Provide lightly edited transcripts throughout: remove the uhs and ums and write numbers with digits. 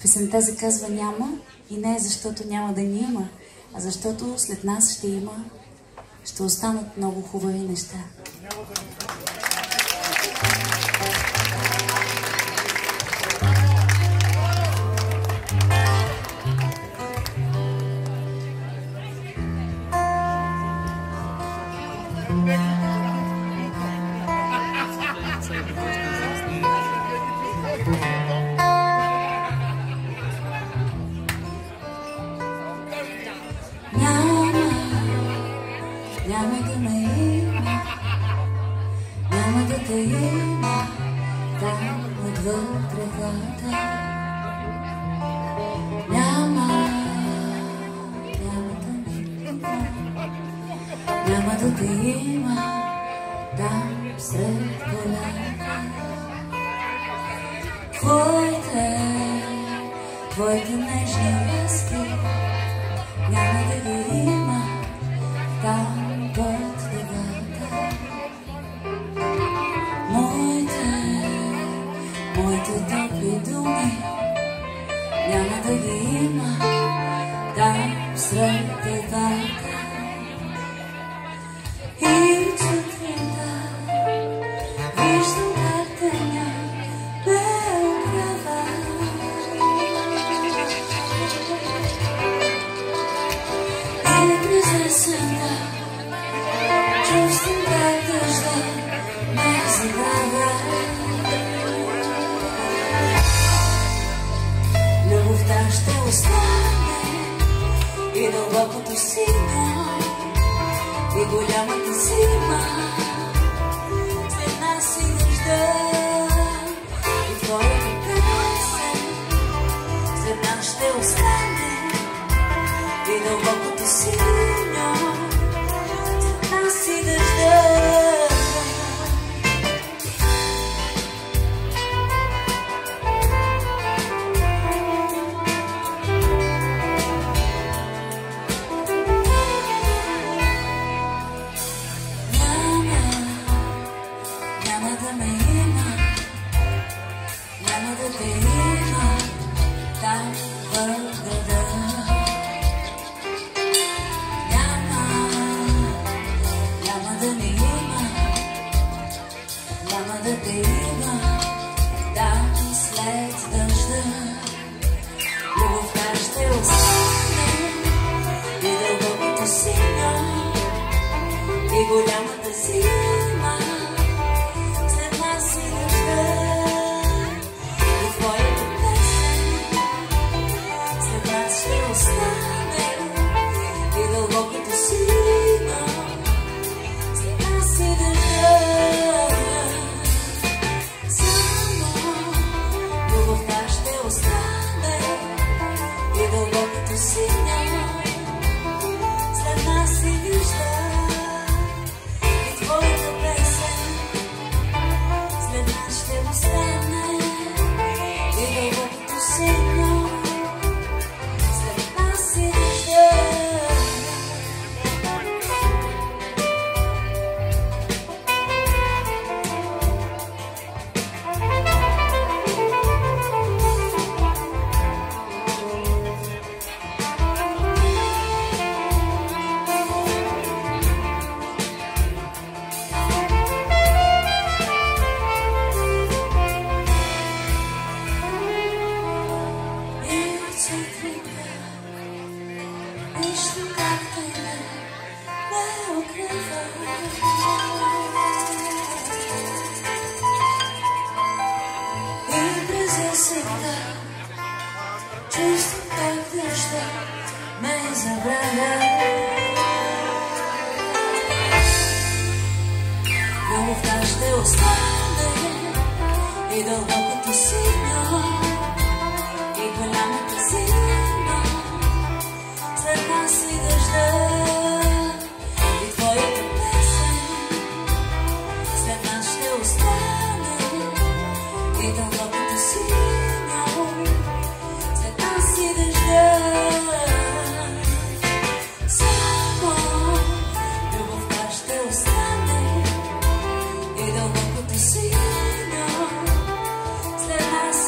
Песента се казва "Няма" и не е защото няма да ни има, а защото след нас ще останат много хубави неща. Няма да ме има, няма да те има там отвъд тревата. Няма да те има там сред полята. Твоите нежни ласки няма да ги има там под дъгата. Моите топли думи няма да ги има там сред дъгата. И сутринта виждам как деня ме огрява. И през есента чувствам как дъжда ме забравя. Любовта ще остане и дълбокото синьо, и голямата зима, след нас и дъжда, и твоята песен след нас ще остане, и дълбокото синьо, след нас и дъжда. Няма да ме има, няма да те има там в града. Няма да ме има, няма да те има там след дъжда. Любовта ще остане и дълбокото синьо, и голямата зима, след нас и дъжда, и твоята песен след нас ще остане, и дълбокото синьо, след нас и дъжда. Само любовта ще остане, и дълбокото синьо, след нас и дъжда. Чувствам как дъжда ме забравя. Любовта ще остане и дълбокото синьо, и голямата зима, след нас и дъжда, и твоята песен след нас ще остане, и дълбокото синьо, след нас и дъжда. Само любовта ще остане и дълбокото синьо, след нас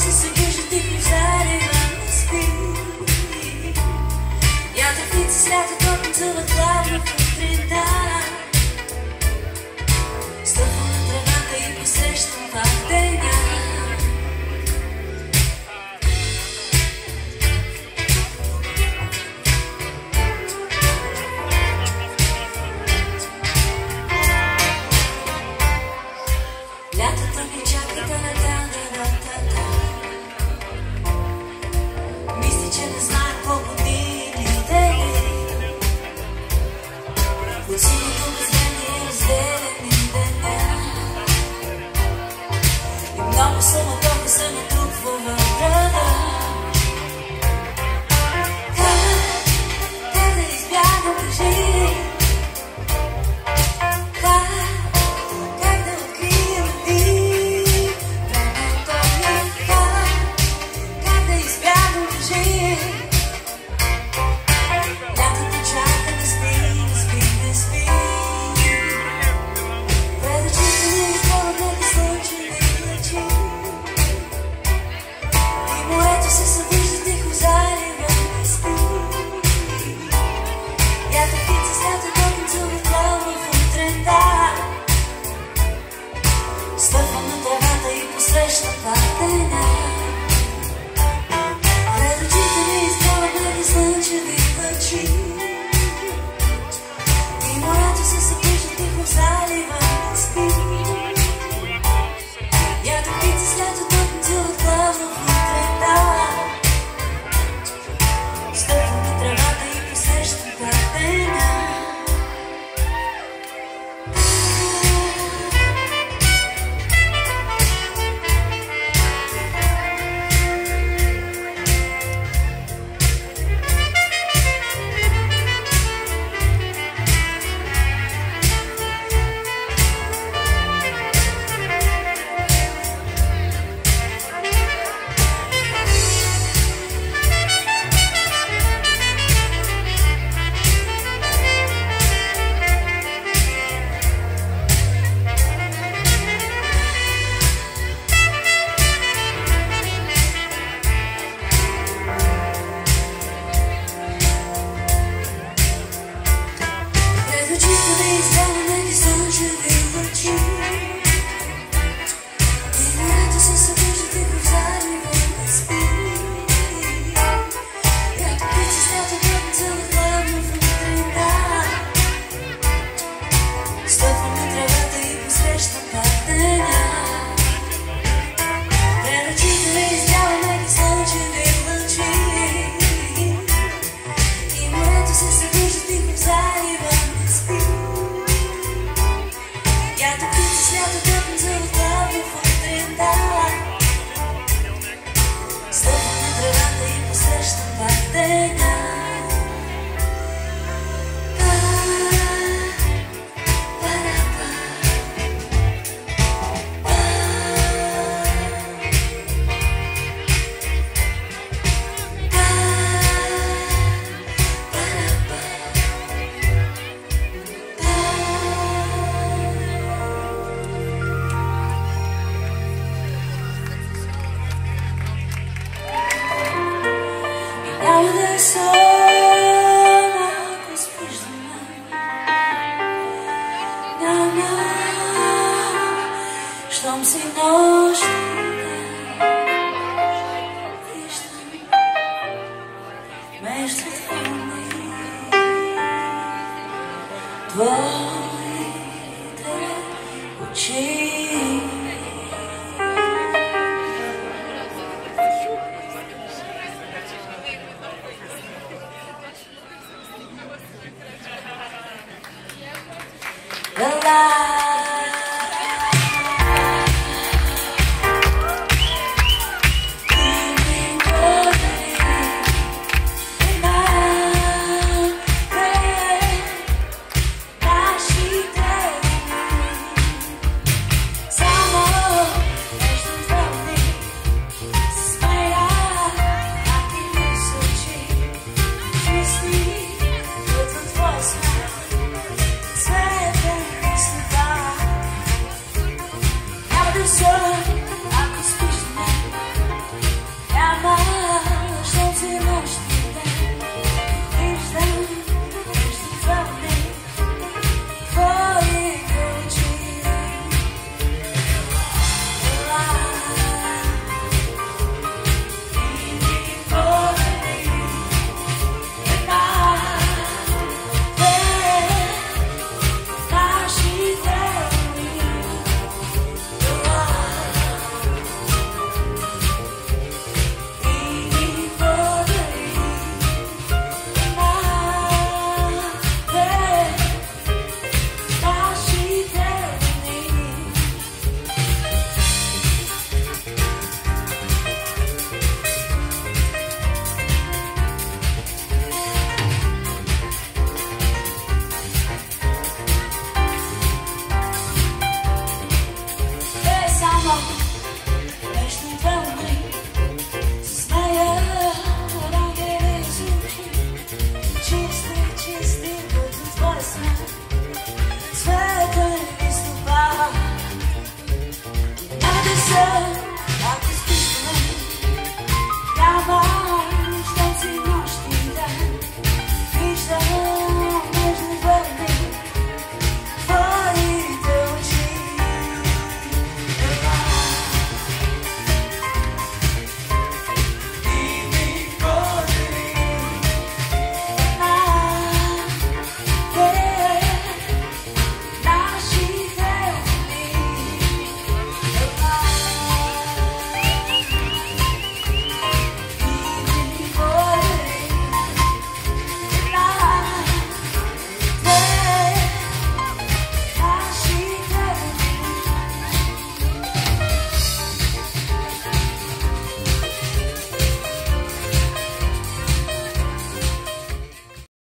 после се бужи тихо в залива, не спи. Ятърници с лятото танцуват главно в утринта. Стъпвам на тревата и посрещам пак деня. Лятото ми чака та-та-та-та-та. Мисли, че не знае колко дни дели. От синито бездение разделени деня. И много суматоха се натрупа.